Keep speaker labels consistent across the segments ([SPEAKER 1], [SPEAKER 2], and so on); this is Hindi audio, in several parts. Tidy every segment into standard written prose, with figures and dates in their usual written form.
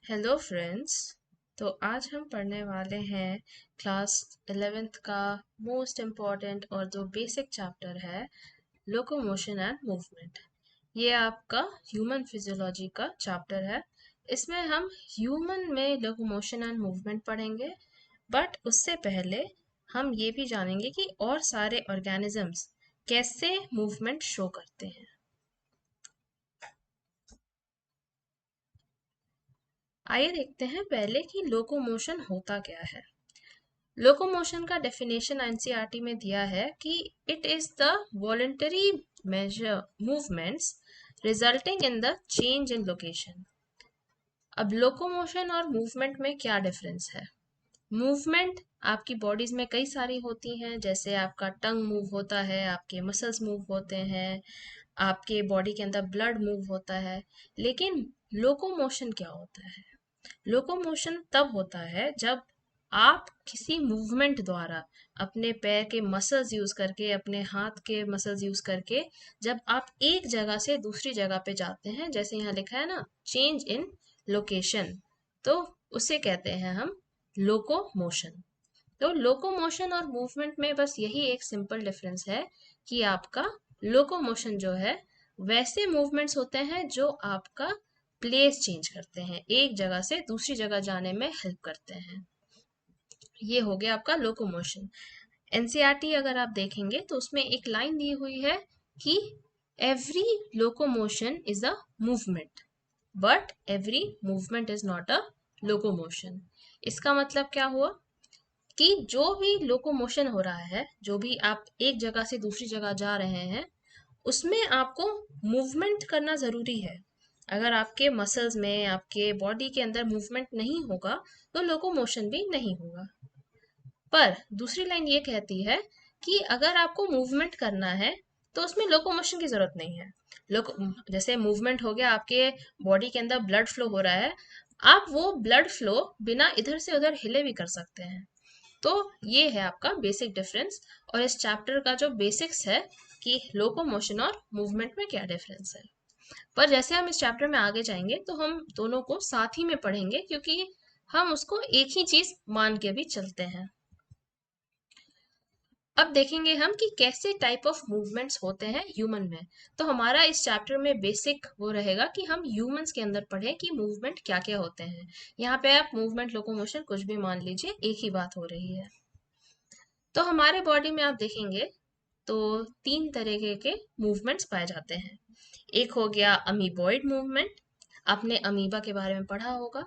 [SPEAKER 1] Hello friends. तो आज हम पढ़ने वाले हैं क्लास 11th का मोस्ट इम्पॉर्टेंट और जो बेसिक चैप्टर है लोकोमोशन एंड मूवमेंट। ये आपका ह्यूमन फिजियोलॉजी का चैप्टर है। इसमें हम ह्यूमन में लोकोमोशन एंड मूवमेंट पढ़ेंगे, बट उससे पहले हम ये भी जानेंगे कि और सारे ऑर्गेनिजम्स कैसे मूवमेंट शो करते हैं। आइए देखते हैं पहले कि लोकोमोशन होता क्या है। लोकोमोशन का डेफिनेशन एनसीईआरटी में दिया है कि it is the voluntary major movements resulting in the change in location. अब लोकोमोशन और मूवमेंट में क्या डिफरेंस है? मूवमेंट आपकी बॉडीज में कई सारी होती हैं, जैसे आपका टंग मूव होता है, आपके मसल्स मूव होते हैं, आपके बॉडी के अंदर ब्लड मूव होता है। लेकिन लोकोमोशन क्या होता है? लोकोमोशन तब होता है जब आप किसी मूवमेंट द्वारा अपने पैर के मसल्स यूज करके, अपने हाथ के मसल्स यूज करके, जब आप एक जगह से दूसरी जगह पे जाते हैं, जैसे यहाँ लिखा है ना, चेंज इन लोकेशन, तो उसे कहते हैं हम लोकोमोशन। तो लोकोमोशन और मूवमेंट में बस यही एक सिंपल डिफरेंस है कि आपका लोकोमोशन जो है वैसे मूवमेंट्स होते हैं जो आपका प्लेस चेंज करते हैं, एक जगह से दूसरी जगह जाने में हेल्प करते हैं। ये हो गया आपका लोकोमोशन। एनसीईआरटी अगर आप देखेंगे तो उसमें एक लाइन दी हुई है कि every locomotion is a movement, but every movement is not a locomotion. इसका मतलब क्या हुआ कि जो भी लोकोमोशन हो रहा है, जो भी आप एक जगह से दूसरी जगह जा रहे हैं, उसमें आपको मूवमेंट करना ज़रूरी है। अगर आपके मसल्स में, आपके बॉडी के अंदर मूवमेंट नहीं होगा तो लोकोमोशन भी नहीं होगा। पर दूसरी लाइन ये कहती है कि अगर आपको मूवमेंट करना है तो उसमें लोकोमोशन की ज़रूरत नहीं है। लोको जैसे मूवमेंट हो गया, आपके बॉडी के अंदर ब्लड फ्लो हो रहा है, आप वो ब्लड फ्लो बिना इधर से उधर हिले भी कर सकते हैं। तो ये है आपका बेसिक डिफरेंस, और इस चैप्टर का जो बेसिक्स है कि लोकोमोशन और मूवमेंट में क्या डिफरेंस है। पर जैसे हम इस चैप्टर में आगे जाएंगे तो हम दोनों को साथ ही में पढ़ेंगे, क्योंकि हम उसको एक ही चीज मान के भी चलते हैं। अब देखेंगे हम कि कैसे टाइप ऑफ मूवमेंट्स होते हैं ह्यूमन में। तो हमारा इस चैप्टर में बेसिक वो रहेगा कि हम ह्यूमंस के अंदर पढ़ें कि मूवमेंट क्या क्या होते हैं। यहाँ पे आप मूवमेंट, लोकोमोशन कुछ भी मान लीजिए, एक ही बात हो रही है। तो हमारे बॉडी में आप देखेंगे तो तीन तरीके के मूवमेंट्स पाए जाते हैं। एक हो गया अमीबॉइड मूवमेंट, आपने अमीबा के बारे में पढ़ा होगा।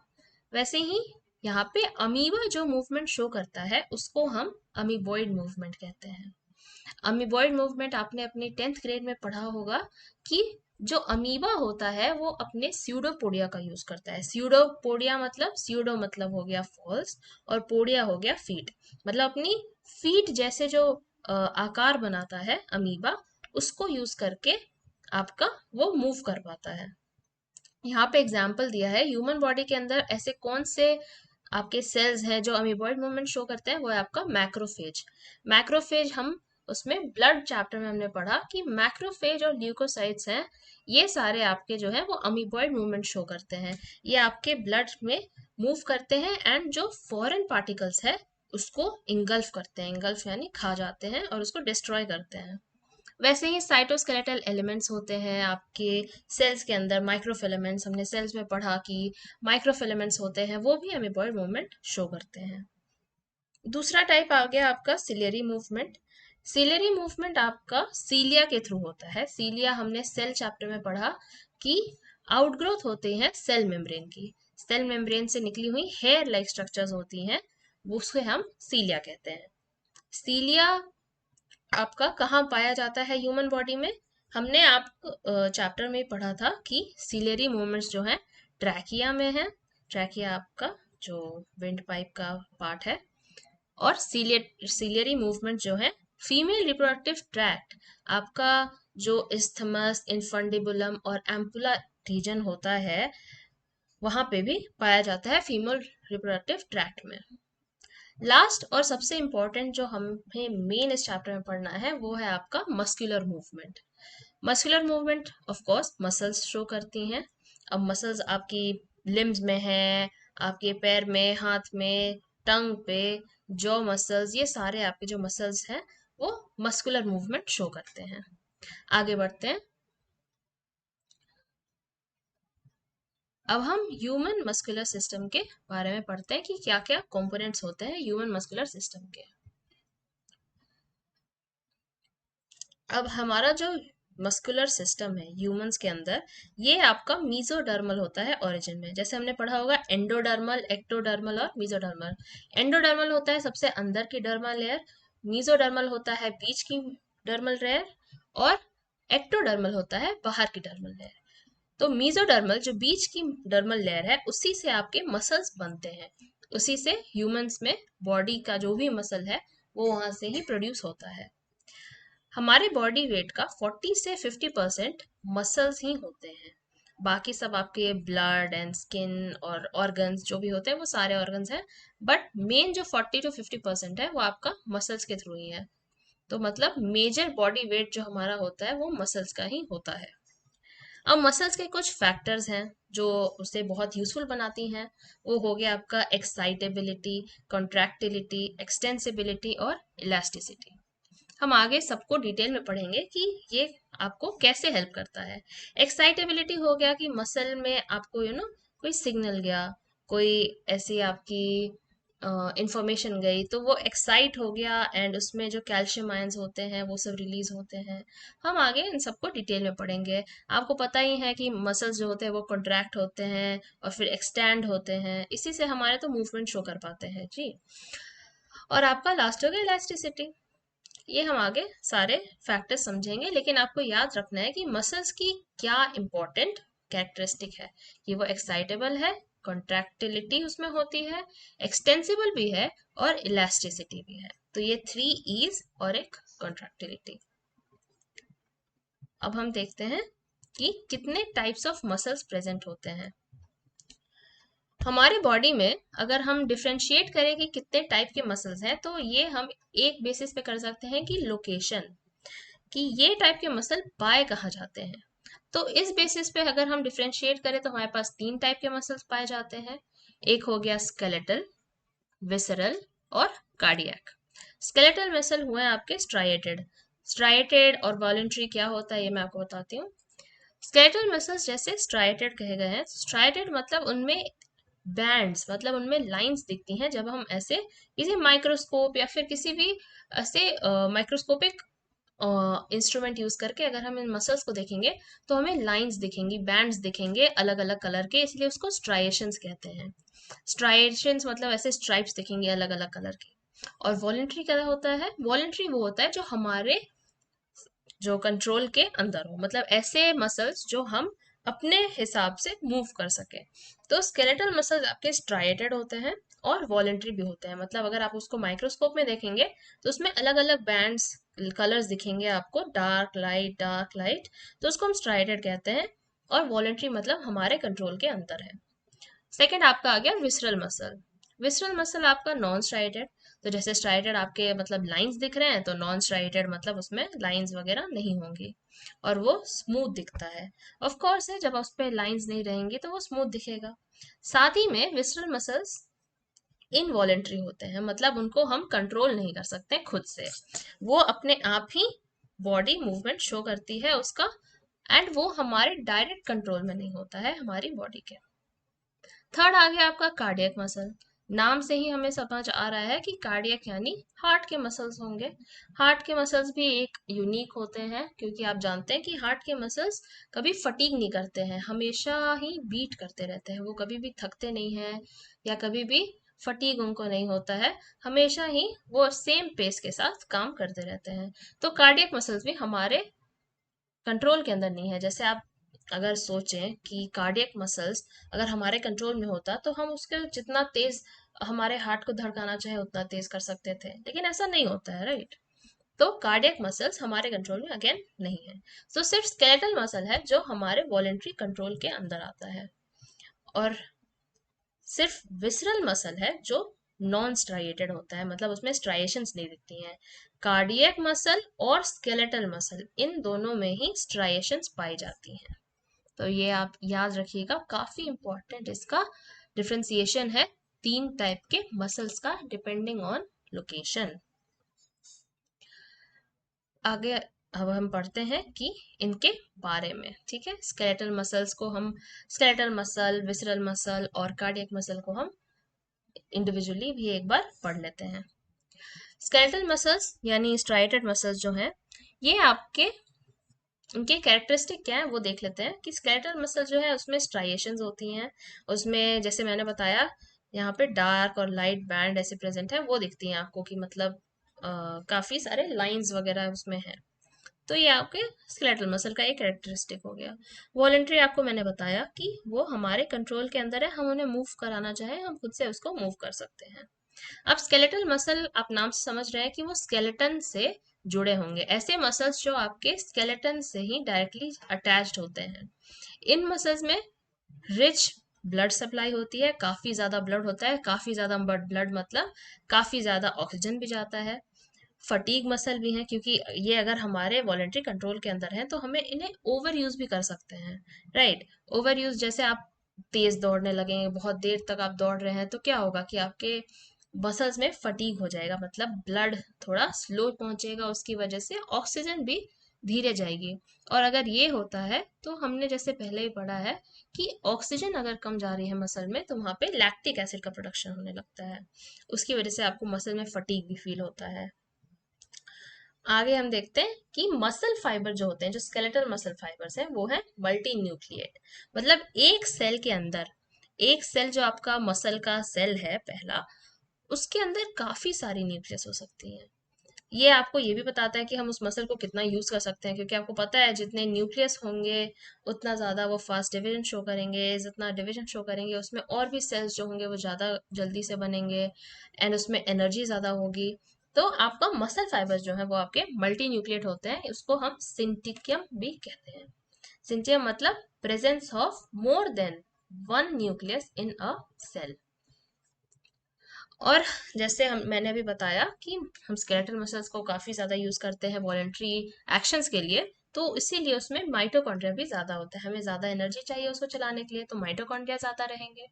[SPEAKER 1] वैसे ही यहाँ पे अमीबा जो मूवमेंट शो करता है उसको हम अमीबॉइड मूवमेंट कहते हैं। अमीबॉइड मूवमेंट आपने अपने 10th ग्रेड में पढ़ा होगा कि जो अमीबा होता है वो अपने स्यूडोपोडिया का यूज करता है। स्यूडोपोडिया मतलब, स्यूडो मतलब हो गया फॉल्स, और पोडिया हो गया फीट, मतलब अपनी फीट जैसे जो आकार बनाता है अमीबा, उसको यूज करके आपका वो मूव कर पाता है। यहाँ पे एग्जाम्पल दिया है, ह्यूमन बॉडी के अंदर ऐसे कौन से आपके सेल्स हैं जो अमीबॉइड मूवमेंट शो करते हैं, वो है आपका मैक्रोफेज। मैक्रोफेज हम उसमें ब्लड चैप्टर में हमने पढ़ा कि मैक्रोफेज और ल्यूकोसाइट्स हैं, ये सारे आपके जो है वो अमीबॉइड मूवमेंट शो करते हैं। ये आपके ब्लड में मूव करते हैं एंड जो फॉरेन पार्टिकल्स है उसको इंगल्फ करते हैं। इंगल्फ यानी खा जाते हैं और उसको डिस्ट्रॉय करते हैं। वैसे ही साइटोस्केलेटल एलिमेंट्स होते हैं आपके सेल्स के अंदर, माइक्रोफिलामेंट्स, हमने सेल्स में पढ़ा कि माइक्रोफिलामेंट्स होते हैं, वो भी अमीबॉइड मूवमेंट शो करते हैं। दूसरा टाइप आ गया आपका सिलियरी मूवमेंट। सिलियरी मूवमेंट आपका सीलिया के थ्रू होता है। सीलिया हमने सेल चैप्टर में पढ़ा कि आउटग्रोथ होते हैं सेल मेम्ब्रेन की, सेल मेम्ब्रेन से निकली हुई हेयर लाइक स्ट्रक्चर्स होती हैं, उसको हम सीलिया कहते हैं। सीलिया आपका कहाँ पाया जाता है ह्यूमन बॉडी में? हमने आप चैप्टर में पढ़ा था कि सीलियरी मूवमेंट्स जो है ट्रैकिया में है। ट्रैकिया आपका जो विंड पाइप का पार्ट है। और सीलियरी मूवमेंट जो है फीमेल रिप्रोडक्टिव ट्रैक्ट, आपका जो इस्थमस, इनफंडिबुलम और एम्पुला रीजन होता है, वहां पे भी पाया जाता है फीमेल रिप्रोडक्टिव ट्रैक्ट में। लास्ट और सबसे इम्पोर्टेंट जो हमें मेन इस चैप्टर में पढ़ना है वो है आपका muscular movement. Muscular movement of course muscles show करती हैं। अब मसल्स आपकी लिम्स में है, आपके पैर में, हाथ में, टंग पे, जॉ मसल्स, ये सारे आपके जो मसल्स हैं वो मस्कुलर मूवमेंट शो करते हैं। आगे बढ़ते हैं। अब हम ह्यूमन मस्कुलर सिस्टम के बारे में पढ़ते हैं कि क्या क्या कंपोनेंट्स होते हैं ह्यूमन मस्कुलर सिस्टम के। अब हमारा जो मस्कुलर सिस्टम है ह्यूमंस के अंदर, ये आपका मीजोडर्मल होता है ओरिजिन में। जैसे हमने पढ़ा होगा एंडोडर्मल, एक्टोडर्मल और मीजोडर्मल। एंडोडर्मल होता है सबसे अंदर की डर्मल लेयर, मीजोडर्मल होता है बीच की डर्मल लेयर, और एक्टोडर्मल होता है बाहर की डर्मल लेयर। तो मीजोडर्मल जो बीच की डर्मल लेयर है, उसी से आपके मसल्स बनते हैं, उसी से ह्यूमंस में बॉडी का जो भी मसल है वो वहां से ही प्रोड्यूस होता है। हमारे बॉडी वेट का 40 से 50% मसल्स ही होते हैं। बाकी सब आपके ब्लड एंड स्किन और ऑर्गन्स जो भी होते हैं वो सारे ऑर्गन्स हैं, बट मेन जो 40 to 50% है वो आपका मसल्स के थ्रू ही है। तो मतलब मेजर बॉडी वेट जो हमारा होता है वो मसल्स का ही होता है। अब मसल्स के कुछ फैक्टर्स हैं जो उसे बहुत यूजफुल बनाती हैं। वो हो गया आपका एक्साइटेबिलिटी, कॉन्ट्रैक्टिलिटी, एक्सटेंसिबिलिटी और इलास्टिसिटी। हम आगे सबको डिटेल में पढ़ेंगे कि ये आपको कैसे हेल्प करता है। एक्साइटेबिलिटी हो गया कि मसल में आपको कोई सिग्नल गया, कोई ऐसी आपकी इंफॉर्मेशन गई तो वो एक्साइट हो गया, एंड उसमें जो कैल्शियम आयंस होते हैं वो सब रिलीज होते हैं। हम आगे इन सबको डिटेल में पढ़ेंगे। आपको पता ही है कि मसल्स जो होते हैं वो कॉन्ट्रैक्ट होते हैं और फिर एक्सटेंड होते हैं, इसी से हमारे तो मूवमेंट शो कर पाते हैं जी। और आपका लास्ट हो गया इलास्टिसिटी। ये हम आगे सारे फैक्टर्स समझेंगे, लेकिन आपको याद रखना है कि मसल्स की क्या इंपॉर्टेंट कैरेक्टरिस्टिक है कि वो एक्साइटेबल है, कॉन्ट्रैक्टिलिटी उसमें होती है, एक्सटेंसिबल भी है और इलास्टिसिटी भी है। तो ये 3 E's और एक कॉन्ट्रैक्टिलिटी। अब हम देखते हैं कि कितने टाइप्स ऑफ मसल्स प्रेजेंट होते हैं हमारे बॉडी में। अगर हम डिफ्रेंशिएट करें कि कितने टाइप के मसल्स हैं, तो ये हम एक बेसिस पे कर सकते हैं कि लोकेशन, कि ये टाइप के मसल पाए कहाँ जाते हैं। तो इस बेसिस पे अगर हम डिफ्रेंशिएट करें तो हमारे पास 3 टाइप के मसल्स पाए जाते हैं। एक हो गया स्केलेटल, विसरल और कार्डियक। स्केलेटल मसल हुए आपके स्ट्राइएटेड। स्ट्राइएटेड और वॉलंटरी क्या होता है ये मैं आपको बताती हूँ। स्केलेटल मसल्स जैसे स्ट्राइएटेड कहे गए हैं, स्ट्राइएटेड मतलब उनमें बैंड्स, मतलब उनमें लाइंस दिखती हैं। जब हम ऐसे किसी माइक्रोस्कोप या फिर किसी भी ऐसे माइक्रोस्कोपिक इंस्ट्रूमेंट यूज करके अगर हम इन मसल्स को देखेंगे तो हमें लाइंस दिखेंगी, बैंड्स दिखेंगे अलग अलग कलर के, इसलिए उसको स्ट्राइएशंस कहते हैं। स्ट्राइएशंस मतलब ऐसे स्ट्राइप्स दिखेंगे अलग अलग कलर के। और वॉलेंट्री क्या होता है? वॉलेंट्री वो होता है जो हमारे जो कंट्रोल के अंदर हो, मतलब ऐसे मसल्स जो हम अपने हिसाब से मूव कर सके। तो स्केलेटल मसल्स आपके स्ट्राइएटेड होते हैं और वॉलेंट्री भी होते हैं। मतलब अगर आप उसको माइक्रोस्कोप में देखेंगे तो उसमें अलग अलग बैंड्स, कलर्स दिखेंगे आपको, डार्क लाइट डार्क लाइट, तो उसको हम स्ट्राइएटेड कहते हैं। और वॉलेंट्री मतलब हमारे कंट्रोल के अंदर है। सेकंड आपका आ गया विसरल मसल। विसरल मसल आपका नॉन स्ट्राइटेड। तो जैसे स्ट्राइटेड आपके मतलब लाइंस दिख रहे हैं, तो नॉन स्ट्राइटेड मतलब उसमें लाइंस वगैरह नहीं होंगी और वो स्मूथ दिखता है। ऑफ कोर्स है, जब उस पे लाइंस नहीं रहेंगी तो वो स्मूथ दिखेगा। साथ ही में विसरल मसल्स इनवॉलेंट्री होते हैं, मतलब उनको हम कंट्रोल नहीं कर सकते खुद से, वो अपने आप ही बॉडी मूवमेंट शो करती है उसका, एंड वो हमारे डायरेक्ट कंट्रोल में नहीं होता है हमारी बॉडी के। थर्ड आ गया आपका कार्डियक मसल। नाम से ही हमें समझ आ रहा है कि कार्डियक यानी हार्ट के मसल्स होंगे। हार्ट के मसल्स भी एक यूनिक होते हैं, क्योंकि आप जानते हैं कि हार्ट के मसल्स कभी फटीग नहीं करते हैं, हमेशा ही बीट करते रहते हैं, वो कभी भी थकते नहीं हैं या कभी भी फटीग उनको नहीं होता है, हमेशा ही वो सेम पेस के साथ काम करते रहते हैं। तो कार्डियक मसल्स भी हमारे कंट्रोल के अंदर नहीं है। जैसे आप अगर सोचें कि कार्डियक मसल्स अगर हमारे कंट्रोल में होता तो हम उसके जितना तेज हमारे हार्ट को धड़काना चाहे उतना तेज कर सकते थे, लेकिन ऐसा नहीं होता है, राइट। तो कार्डियक मसल्स हमारे कंट्रोल में अगेन नहीं है। तो सिर्फ स्केलेटल मसल है जो हमारे वॉलेंट्री कंट्रोल के अंदर आता है, और सिर्फ विसरल मसल है जो नॉन स्ट्राइएटेड होता है, मतलब उसमें स्ट्राइएशंस नहीं दिखती हैं। कार्डियक मसल और स्केलेटल मसल इन दोनों में ही स्ट्राइएशंस पाई जाती हैं। तो ये आप याद रखिएगा, काफी इंपॉर्टेंट इसका डिफरेंशिएशन है 3 टाइप के मसल्स का डिपेंडिंग ऑन लोकेशन। आगे अब हम पढ़ते हैं कि इनके बारे में, ठीक है। स्केलेटल मसल्स को हम स्केलेटल मसल, विसरल मसल और कार्डियक मसल को हम इंडिविजुअली भी एक बार पढ़ लेते हैं। स्केलेटल मसल्स यानी स्ट्राइएटेड मसल्स जो हैं, ये आपके उनके कैरेक्टरिस्टिक क्या है वो देख लेते हैं कि स्केलेटल मसल जो है उसमें स्ट्राइएशंस होती हैं, उसमें जैसे मैंने बताया यहाँ पे डार्क और लाइट बैंड ऐसे प्रेजेंट है, वो दिखती हैं आपको कि मतलब काफी सारे लाइंस वगैरह उसमें हैं। तो ये आपके स्केलेटल मसल का एक कैरेक्टरिस्टिक हो गया। वॉलेंट्री आपको मैंने बताया कि वो हमारे कंट्रोल के अंदर है, हम उन्हें मूव कराना चाहें हम खुद से उसको मूव कर सकते हैं। अब स्केलेटल मसल आप नाम से समझ रहे हैं कि वो स्केलेटन से जुड़े होंगे, ऐसे मसल्स जो आपके स्केलेटन से ही डायरेक्टली अटैच्ड होते हैं। इन मसल्स में रिच ब्लड सप्लाई होती है, काफी ज्यादा ब्लड होता है, काफी ज्यादा ब्लड मतलब काफी ज्यादा ऑक्सीजन भी जाता है। फटीग मसल भी हैं, क्योंकि ये अगर हमारे वॉलेंट्री कंट्रोल के अंदर है तो हमें इन्हें ओवर यूज भी कर सकते हैं, राइट। ओवर यूज जैसे आप तेज दौड़ने लगेंगे, बहुत देर तक आप दौड़ रहे हैं, तो क्या होगा कि आपके मसल्स में फटीग हो जाएगा, मतलब ब्लड थोड़ा स्लो पहुंचेगा, उसकी वजह से ऑक्सीजन भी धीरे जाएगी। और अगर ये होता है तो हमने जैसे पहले ही पढ़ा है कि ऑक्सीजन अगर कम जा रही है मसल में तो वहां पे लैक्टिक एसिड का प्रोडक्शन होने लगता है, उसकी वजह से आपको मसल में फटीग भी फील होता है। आगे हम देखते हैं कि मसल फाइबर जो होते हैं, जो स्केलेटल मसल फाइबर्स हैं, वो है मल्टी न्यूक्लिएट। मतलब एक सेल के अंदर, एक सेल जो आपका मसल का सेल है पहला, उसके अंदर काफी सारी न्यूक्लियस हो सकती हैं। ये आपको ये भी बताता है कि हम उस मसल को कितना यूज कर सकते हैं, क्योंकि आपको पता है जितने न्यूक्लियस होंगे उतना ज्यादा वो फास्ट डिवीजन शो करेंगे, जितना डिवीजन शो करेंगे उसमें और भी सेल्स जो होंगे वो ज्यादा जल्दी से बनेंगे एंड उसमें एनर्जी ज्यादा होगी। तो आपका मसल फाइबर्स जो है वो आपके मल्टी न्यूक्लिएट होते हैं, उसको हम सिंटिकियम भी कहते हैं। सिंटियम मतलब presence of more than one nucleus in a cell. और जैसे हम मैंने अभी बताया कि हम स्केलेटल मसल्स को काफी ज्यादा यूज करते हैं वॉलेंट्री एक्शंस के लिए, तो इसीलिए उसमें माइटोकॉन्ड्रिया भी ज्यादा होता है, हमें ज्यादा एनर्जी चाहिए उसको चलाने के लिए, तो माइटोकॉन्ड्रिया ज्यादा रहेंगे।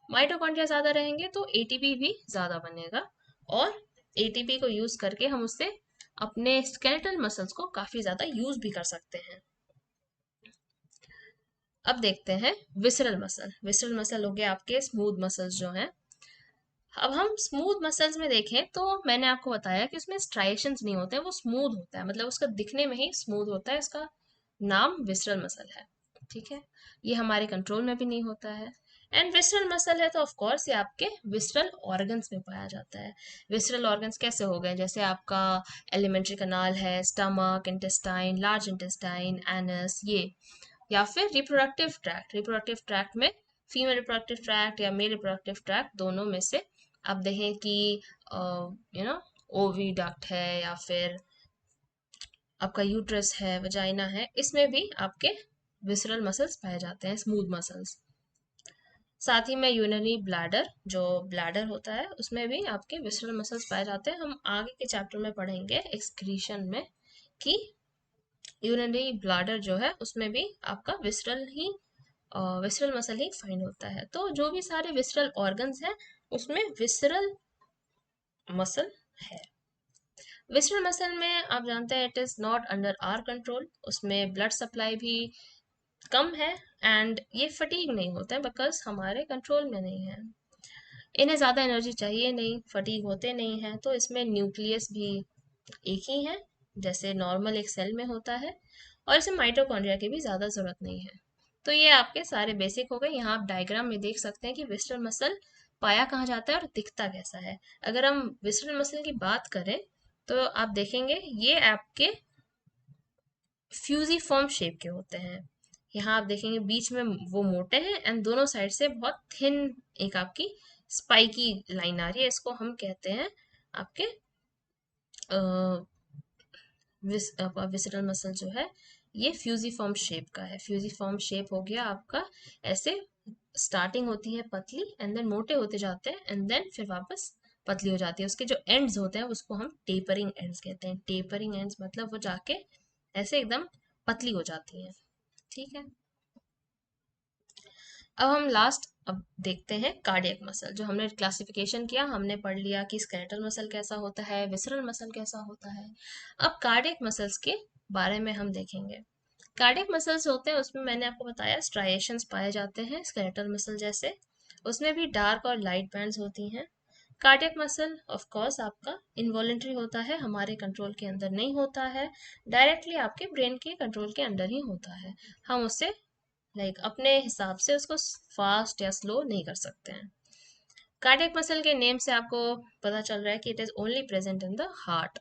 [SPEAKER 1] माइटोकॉन्ड्रिया ज्यादा रहेंगे तो एटीपी भी ज्यादा बनेगा, और एटीपी को यूज करके हम उससे अपने स्केलेटल मसल्स को काफी ज्यादा यूज भी कर सकते हैं। अब देखते हैं विसरल मसल। विसरल मसल हो गया आपके स्मूथ मसल्स जो हैं। अब हम स्मूथ मसल्स में देखें तो मैंने आपको बताया कि उसमें स्ट्राइएशंस नहीं होते हैं, वो स्मूथ होता है, मतलब उसका दिखने में ही स्मूथ होता है, इसका नाम विसरल मसल है, ठीक है। ये हमारे कंट्रोल में भी नहीं होता है। एंड विसरल मसल है तो ऑफ कोर्स ये आपके विसरल ऑर्गन्स में पाया जाता है। विसरल ऑर्गन्स कैसे हो गए, जैसे आपका एलिमेंट्री कनाल है, stomach, intestine, large intestine, anus, ये, या फिर रिप्रोडक्टिव ट्रैक्ट। रिप्रोडक्टिव ट्रैक्ट में फीमेल रिप्रोडक्टिव ट्रैक्ट या मेल रिप्रोडक्टिव ट्रैक्ट, दोनों में से आप देखें कि यू नो ओविडक्ट है या फिर आपका यूट्रस है, वजाइना है, इसमें भी आपके विसरल मसल्स पाए जाते हैं, स्मूथ मसल्स। साथ ही में यूरिनरी ब्लैडर, जो ब्लैडर होता है उसमें भी आपके विसरल मसल्स पाए जाते हैं। हम आगे के चैप्टर में पढ़ेंगे एक्सक्रीशन में कि यूरिनरी ब्लैडर जो है उसमें भी आपका विसरल मसल ही फाइंड होता है। तो जो भी सारे विसरल ऑर्गन्स हैं उसमें विसरल मसल है। विसरल मसल में आप जानते हैं it is not under our control, उसमें ब्लड सप्लाई भी कम है एंड ये फटीग नहीं होता है बिकॉज हमारे कंट्रोल में नहीं है। इन्हें ज़्यादा एनर्जी चाहिए नहीं, फटीग होते नहीं हैं, तो इसमें न्यूक्लियस भी एक ही है जैसे नॉर्मल एक सेल में होता है, और इसे माइटोकॉन्ड्रिया की भी ज़्यादा ज़रूरत नहीं है। तो ये आपके सारे बेसिक हो गए। यहाँ आप डायग्राम में देख सकते हैं कि विसरल मसल पाया कहाँ जाता है और दिखता कैसा है। अगर हम विसरल मसल की बात करें तो आप देखेंगे ये आपके फ्यूजीफॉर्म शेप के होते हैं। यहाँ आप देखेंगे बीच में वो मोटे हैं एंड दोनों साइड से बहुत थिन एक आपकी स्पाइकी लाइन आ रही है, इसको हम कहते हैं आपके विसरल मसल जो है ये फ्यूजीफॉर्म शेप का है। फ्यूजीफॉर्म शेप हो गया आपका ऐसे, स्टार्टिंग होती है पतली एंड देन मोटे होते जाते हैं एंड देन फिर वापस पतली हो जाती है। उसके जो एंड्स होते हैं उसको हम टेपरिंग एंड्स कहते हैं। टेपरिंग एंड्स मतलब वो जाके ऐसे एकदम पतली हो जाती हैं, ठीक है। अब देखते हैं कार्डियक मसल। जो हमने क्लासिफिकेशन किया, हमने पढ़ लिया कि स्केलेटल मसल कैसा होता है, विसरल मसल कैसा होता है। अब कार्डियक मसल्स के बारे में हम देखेंगे। कार्डियक मसल्स होते हैं, उसमें मैंने आपको बताया स्ट्राइएशंस पाए जाते हैं स्केलेटल मसल जैसे। उसमें भी डार्क और लाइट बैंड्स होती हैं। कार्डियक मसल ऑफ कोर्स आपका इनवॉलेंट्री होता है, हमारे कंट्रोल के अंदर नहीं होता है, डायरेक्टली आपके ब्रेन के कंट्रोल के अंडर ही होता है। हम उससे अपने हिसाब से उसको फास्ट या स्लो नहीं कर सकते हैं। कार्डियक मसल के नेम से आपको पता चल रहा है कि it is only present in the heart.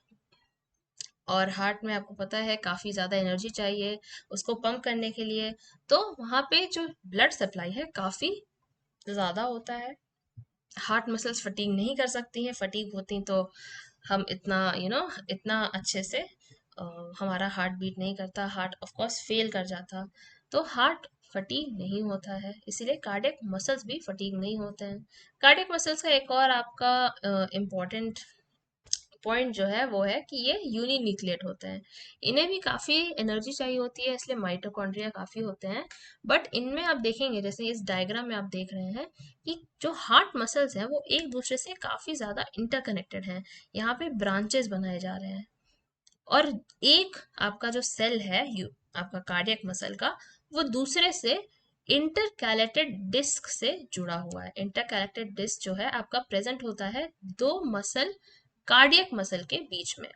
[SPEAKER 1] और हार्ट में आपको पता है काफी ज्यादा एनर्जी चाहिए उसको पंप करने के लिए, तो वहां पे जो ब्लड सप्लाई है काफी ज्यादा होता है। हार्ट मसल्स फटीग नहीं कर सकती हैं, फटीग होती तो हम इतना इतना अच्छे से हमारा हार्ट बीट नहीं करता, हार्ट ऑफ कोर्स फेल कर जाता। तो हार्ट फटीग नहीं होता है, इसीलिए कार्डियक मसल्स भी फटीग नहीं होते हैं। कार्डियक मसल्स का एक और आपका इम्पोर्टेंट पॉइंट जो है वो है कि ये यूनिन्यूक्लिएट होते हैं। इन्हें भी काफी एनर्जी चाहिए होती है, इसलिए माइटोकॉन्ड्रिया काफी होते हैं। बट इनमें आप देखेंगे, जैसे इस डायग्राम में आप देख रहे हैं कि जो हार्ट मसल्स हैं वो एक दूसरे से काफी ज्यादा इंटरकनेक्टेड हैं। यहाँ पे ब्रांचेस बनाए जा रहे हैं। और एक आपका जो सेल है आपका कार्डियक मसल का, वो दूसरे से इंटरकैलेटेड डिस्क से जुड़ा हुआ है। इंटरकैलेटेड डिस्क जो है आपका प्रेजेंट होता है दो मसल, कार्डियक मसल के बीच में।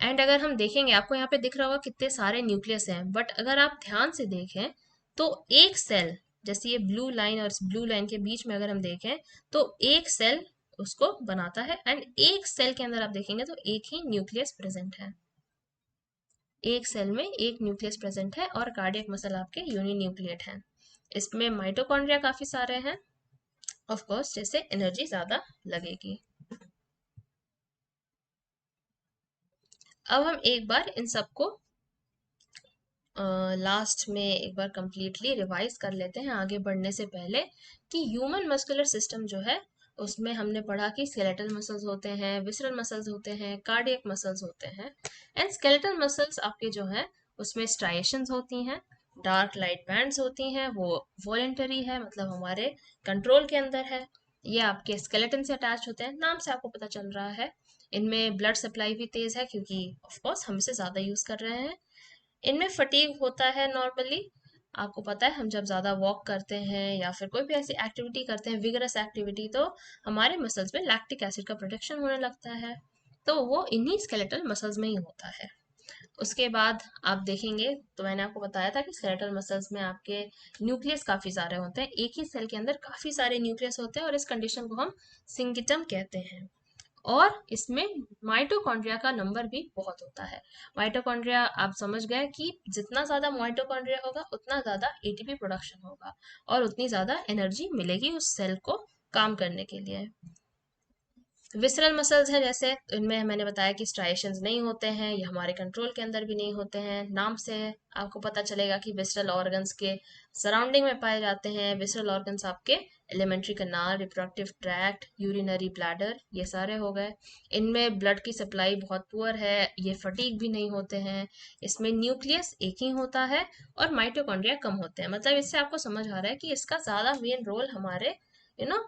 [SPEAKER 1] एंड अगर हम देखेंगे, आपको यहाँ पे दिख रहा होगा कितने सारे न्यूक्लियस हैं, बट अगर आप ध्यान से देखें तो एक सेल, जैसे ये ब्लू लाइन और इस ब्लू लाइन के बीच में अगर हम देखें तो एक सेल उसको बनाता है। एंड एक सेल के अंदर आप देखेंगे तो एक ही न्यूक्लियस प्रेजेंट है। एक सेल में एक न्यूक्लियस प्रेजेंट है और कार्डियक मसल आपके यूनिन्यूक्लिएट हैं। इसमें माइटोकॉन्ड्रिया काफी सारे हैं, ऑफ कोर्स जैसे एनर्जी ज्यादा लगेगी। अब हम एक बार इन सबको लास्ट में एक बार कंप्लीटली रिवाइज कर लेते हैं आगे बढ़ने से पहले, कि ह्यूमन मस्कुलर सिस्टम जो है उसमें हमने पढ़ा कि स्केलेटल मसल्स होते हैं, विसरल मसल्स होते हैं, कार्डियक मसल्स होते हैं। एंड स्केलेटल मसल्स आपके जो हैं उसमें स्ट्राइएशंस होती हैं, डार्क लाइट बैंड्स होती हैं, वो वॉलेंटरी है, मतलब हमारे कंट्रोल के अंदर है। ये आपके स्केलेटन से अटैच होते हैं, नाम से आपको पता चल रहा है। इनमें ब्लड सप्लाई भी तेज है क्योंकि ऑफ कोर्स हम इसे ज्यादा यूज कर रहे हैं। इनमें फटीग होता है नॉर्मली, आपको पता है हम जब ज़्यादा वॉक करते हैं या फिर कोई भी ऐसी एक्टिविटी करते हैं, विगरस एक्टिविटी, तो हमारे मसल्स में लैक्टिक एसिड का प्रोडक्शन होने लगता है। तो वो इन्हीं स्केलेटल मसल्स में ही होता है। उसके बाद आप देखेंगे तो मैंने आपको बताया था कि स्केलेटल मसल्स में आपके न्यूक्लियस काफ़ी सारे होते हैं, एक ही सेल के अंदर काफ़ी सारे न्यूक्लियस होते हैं, और इस कंडीशन को हम सिंगिटम कहते हैं। और इसमें माइटोकॉन्ड्रिया का नंबर भी बहुत होता है। माइटोकॉन्ड्रिया आप समझ गए कि जितना ज्यादा माइटोकॉन्ड्रिया होगा उतना ज्यादा एटीपी प्रोडक्शन होगा और उतनी ज्यादा एनर्जी मिलेगी उस सेल को काम करने के लिए। विसरल मसल्स है जैसे, इनमें मैंने बताया कि स्ट्राइएशंस नहीं होते हैं, ये हमारे कंट्रोल के अंदर भी नहीं होते हैं। नाम से आपको पता चलेगा कि विसरल ऑर्गन्स के सराउंडिंग में पाए जाते हैं। विसरल ऑर्गन्स आपके एलिमेंट्री कनाल, रिप्रोडक्टिव ट्रैक्ट, यूरिनरी ब्लैडर, ये सारे हो गए। इनमें ब्लड की सप्लाई बहुत पुअर है, ये फटीग भी नहीं होते हैं। इसमें न्यूक्लियस एक ही होता है और माइटोकॉन्ड्रिया कम होते हैं। मतलब इससे आपको समझ आ रहा है कि इसका ज्यादा मेन रोल हमारे यू नो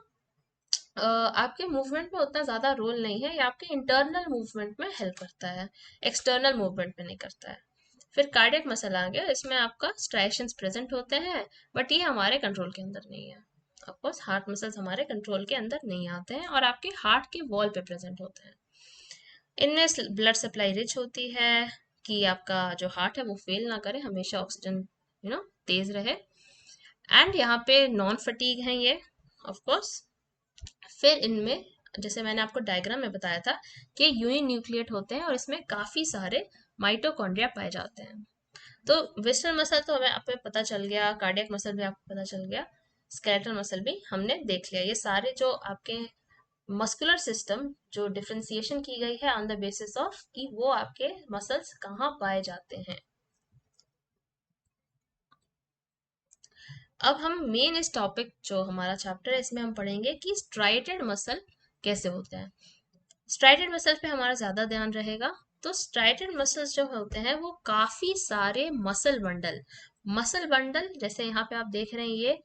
[SPEAKER 1] आपके मूवमेंट में उतना ज्यादा रोल नहीं है, ये आपके इंटरनल मूवमेंट में हेल्प करता है, एक्सटर्नल मूवमेंट में नहीं करता है। फिर कार्डियक मसल आ गया, इसमें आपका स्ट्राइएशंस प्रेजेंट होते हैं, बट ये हमारे कंट्रोल के अंदर नहीं है। ऑफकोर्स हार्ट मसल्स हमारे कंट्रोल के अंदर नहीं आते हैं और आपके हार्ट के वॉल पे प्रेजेंट होते हैं। इनमें ब्लड सप्लाई रिच होती है कि आपका जो हार्ट है वो फेल ना करे, हमेशा ऑक्सीजन तेज रहे। एंड यहाँ पे नॉन फटीग है ये, ऑफ कोर्स। फिर इनमें, जैसे मैंने आपको डायग्राम में बताया था, कि यूनिन्यूक्लिएट होते हैं और इसमें काफी सारे माइटोकॉन्ड्रिया पाए जाते हैं। तो विस्टल मसल तो हमें आप पता चल गया, कार्डियक मसल भी आपको पता चल गया, स्केलेटल मसल भी हमने देख लिया। ये सारे जो आपके मस्कुलर सिस्टम जो डिफरेंशिएशन की गई है ऑन द बेसिस ऑफ कि वो आपके मसल्स कहाँ पाए जाते हैं। अब हम मेन इस टॉपिक जो हमारा चैप्टर है इसमें हम पढ़ेंगे कि स्ट्राइटेड मसल कैसे होते हैं। स्ट्राइटेड मसल्स पे हमारा ज्यादा ध्यान रहेगा। तो स्ट्राइटेड मसल्स जो होते हैं वो काफी सारे मसल बंडल जैसे यहाँ पे आप देख रहे हैं, ये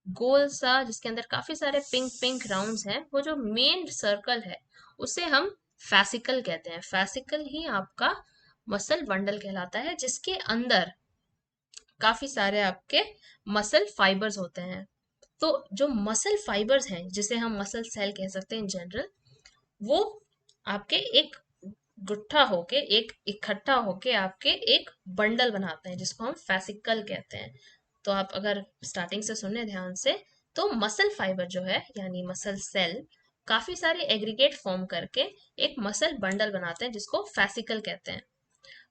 [SPEAKER 1] गोल सा जिसके अंदर काफी सारे पिंक पिंक राउंड्स हैं, वो जो मेन सर्कल है उसे हम फैसिकल कहते हैं। फैसिकल ही आपका मसल बंडल कहलाता है, जिसके अंदर काफी सारे आपके मसल फाइबर्स होते हैं। तो जो मसल फाइबर्स हैं, जिसे हम मसल सेल कह सकते हैं इन जनरल, वो आपके एक गुट्ठा होके, एक इकट्ठा होके आपके एक बंडल बनाते हैं, जिसको हम फैसिकल कहते हैं। तो आप अगर स्टार्टिंग से सुने ध्यान से, तो मसल फाइबर जो है यानी मसल सेल काफी सारे एग्रीगेट फॉर्म करके एक मसल बंडल बनाते हैं, जिसको फैसिकल कहते हैं।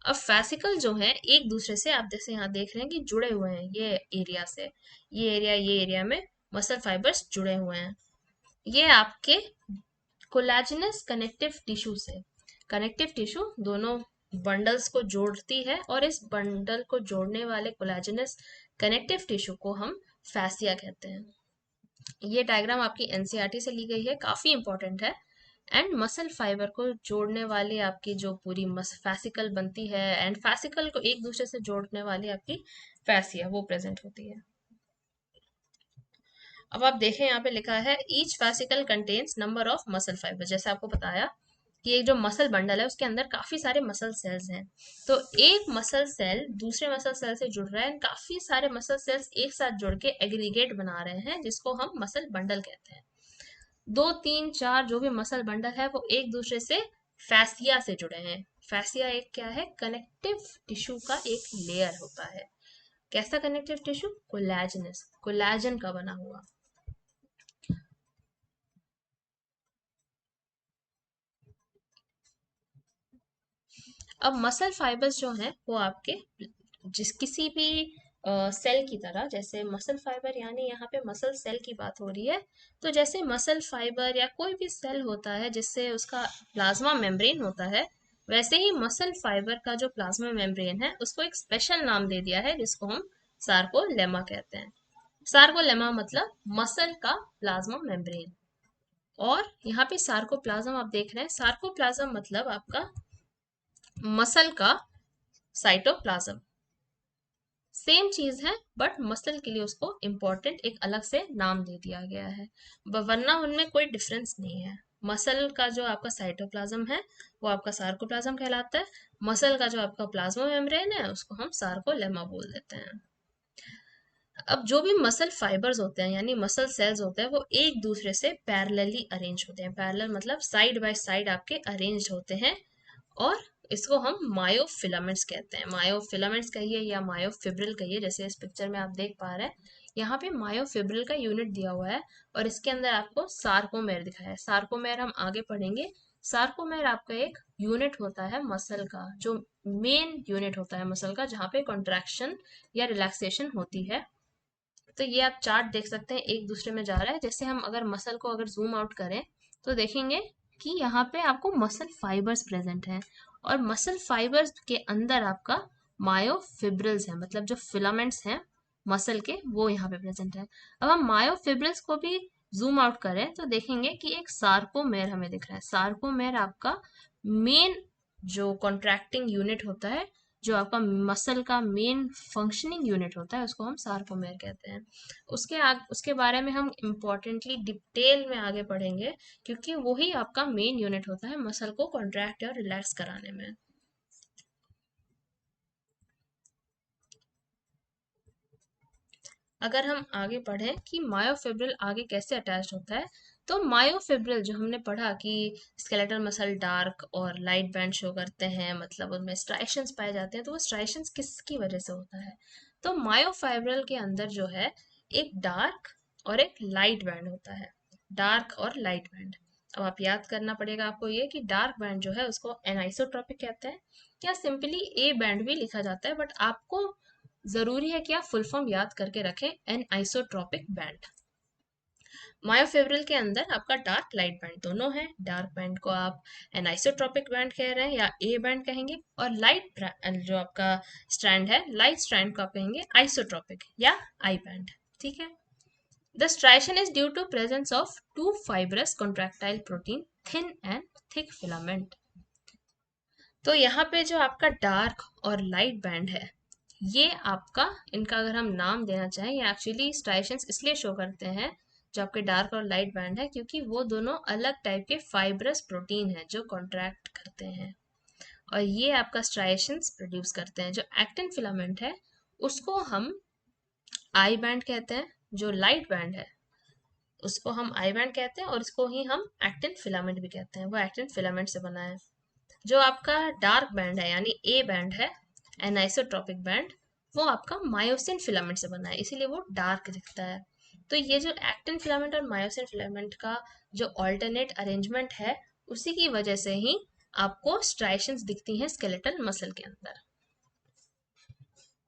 [SPEAKER 1] अब फैसिकल जो है एक दूसरे से, आप जैसे यहाँ देख रहे हैं कि जुड़े हुए हैं, ये एरिया में मसल फाइबर्स जुड़े हुए हैं। ये आपके कोलेजनस कनेक्टिव टिश्यू से, कनेक्टिव टिश्यू दोनों बंडल्स को जोड़ती है, और इस बंडल को जोड़ने वाले कोलेजनस कनेक्टिव टिश्यू को हम फैसिया कहते हैं। ये डायग्राम आपकी एनसीईआरटी से ली गई है, काफी इंपॉर्टेंट है। एंड मसल फाइबर को जोड़ने वाली आपकी जो पूरी मस फैसिकल बनती है, एंड फैसिकल को एक दूसरे से जोड़ने वाली आपकी फैसिया वो प्रेजेंट होती है। अब आप देखें यहाँ पे लिखा है each fascicle contains number of muscle fibre. जैसे आपको बताया कि एक जो मसल बंडल है उसके अंदर काफी सारे मसल सेल्स हैं। तो एक मसल सेल दूसरे मसल सेल से जुड़ रहा है, काफी सारे मसल सेल्स एक साथ जुड़ के एग्रीगेट बना रहे हैं, जिसको हम मसल बंडल कहते हैं। दो तीन चार जो भी मसल बंडल है वो एक दूसरे से फैसिया से जुड़े हैं। फैसिया एक क्या है, कनेक्टिव टिश्यू का एक लेयर होता है। कैसा कनेक्टिव टिश्यू, कोलेजनस, कोलेजन का बना हुआ। अब मसल फाइबर्स जो हैं वो आपके जिस किसी भी सेल की तरह, जैसे मसल फाइबर यानी यहाँ पे मसल सेल की बात हो रही है, तो जैसे मसल फाइबर या कोई भी सेल होता है जिससे उसका प्लाज्मा मेम्ब्रेन होता है, वैसे ही मसल फाइबर का जो प्लाज्मा मेम्ब्रेन है उसको एक स्पेशल नाम दे दिया है, जिसको हम सार्कोलेमा कहते हैं। सार्कोलेमा मतलब मसल का प्लाज्मा मेम्ब्रेन। और यहाँ पे सार्कोप्लाज्म आप देख रहे हैं, सार्कोप्लाज्म मतलब आपका मसल का साइटोप्लाज्म। सेम चीज है, बट मसल के लिए उसको इम्पोर्टेंट एक अलग से नाम दे दिया गया है, वरना उनमें कोई डिफरेंस नहीं है। मसल का जो आपका साइटोप्लाज्म है वो आपका सार्कोप्लाज्म कहलाता है, मसल का जो आपका प्लाज्मा मेम्ब्रेन है उसको हम सार्कोलेमा बोल देते हैं। अब जो भी मसल फाइबर्स होते हैं यानी मसल सेल्स होते हैं, वो एक दूसरे से पैरेलली अरेंज होते हैं। पैरेलल मतलब साइड बाय साइड आपके अरेंज होते हैं, और इसको हम मायोफिलामेंट्स कहते हैं। मायोफिलामेंट्स कहिए या मायोफिब्रिल कहिए, जैसे इस पिक्चर में आप देख पा रहे हैं, यहाँ पे मायोफिब्रिल का यूनिट दिया हुआ है, और इसके अंदर आपको सार्कोमेर दिखाया है। सार्कोमेर हम आगे पढ़ेंगे। सार्कोमेर आपका एक यूनिट होता है मसल का, जो मेन यूनिट होता है मसल का, जहाँ पे कॉन्ट्रैक्शन या रिलैक्सेशन होती है। तो ये आप चार्ट देख सकते हैं एक दूसरे में जा रहा है। जैसे हम अगर मसल को अगर जूम आउट करें तो देखेंगे कि यहाँ पे आपको मसल फाइबर्स प्रेजेंट हैं, और मसल फाइबर्स के अंदर आपका मायोफिब्रिल्स है, मतलब जो फिलामेंट्स हैं मसल के वो यहाँ पे प्रेजेंट है। अब हम मायोफिब्रिल्स को भी जूम आउट करें तो देखेंगे कि एक सार्कोमेर हमें दिख रहा है। सार्कोमेर आपका मेन जो कॉन्ट्रैक्टिंग यूनिट होता है, जो आपका मसल का मेन फंक्शनिंग यूनिट होता है, उसको हम सार्कोमेर कहते हैं। उसके बारे में हम इम्पोर्टेंटली डिटेल में आगे पढ़ेंगे, क्योंकि वही आपका मेन यूनिट होता है मसल को कॉन्ट्रैक्ट और रिलैक्स कराने में। अगर हम आगे पढ़ें कि मायोफिब्रिल आगे कैसे अटैच होता है, तो मायोफिब्रिल जो हमने पढ़ा कि स्केलेटल मसल डार्क और लाइट बैंड शो करते हैं, मतलब उनमें स्ट्राइशंस पाए जाते हैं, तो वो स्ट्राइशंस किसकी वजह से होता है, तो मायोफाइब्रिल के अंदर जो है एक डार्क और एक लाइट बैंड होता है। डार्क और लाइट बैंड, अब आप याद करना पड़ेगा आपको ये कि डार्क बैंड जो है उसको एनाइसोट्रॉपिक कहते हैं, या सिंपली ए बैंड भी लिखा जाता है, बट आपको जरूरी है कि आप फुल फॉर्म याद करके रखें, एन आइसोट्रॉपिक बैंड। मायोफिब्रिल के अंदर आपका डार्क लाइट बैंड दोनों है। डार्क बैंड को आप एन आइसोट्रॉपिक बैंड कह रहे हैं या ए बैंड कहेंगे, और लाइट जो आपका स्ट्रैंड है, लाइट स्ट्रैंड को आप कहेंगे आइसोट्रॉपिक या आई बैंड। ठीक है। The striation is due to presence of two fibrous contractile protein, thin and thick filament. तो यहाँ पे जो आपका डार्क और लाइट बैंड है, ये आपका, इनका अगर हम नाम देना चाहें, ये एक्चुअली स्ट्राइशंस इसलिए शो करते हैं जो आपके डार्क और लाइट बैंड है, क्योंकि वो दोनों अलग टाइप के फाइब्रस प्रोटीन हैं जो कॉन्ट्रैक्ट करते हैं, और ये आपका स्ट्राइशंस प्रोड्यूस करते हैं। जो एक्टिन फिलामेंट है उसको हम आई बैंड कहते हैं, जो लाइट बैंड है उसको हम आई बैंड कहते हैं, और इसको ही हम एक्टिन फिलामेंट भी कहते हैं, वो एक्टिन फिलामेंट से बना है। जो आपका डार्क बैंड है यानी ए बैंड है, एनाइसोट्रॉपिक बैंड, वो आपका मायोसिन फिलामेंट से बना है, इसीलिए वो डार्क दिखता है। तो ये जो एक्टिन फिलामेंट और मायोसिन फिलामेंट का जो ऑल्टरनेट अरेंजमेंट है, उसी की वजह से ही आपको स्ट्राइशंस दिखती हैं स्केलेटल मसल के अंदर।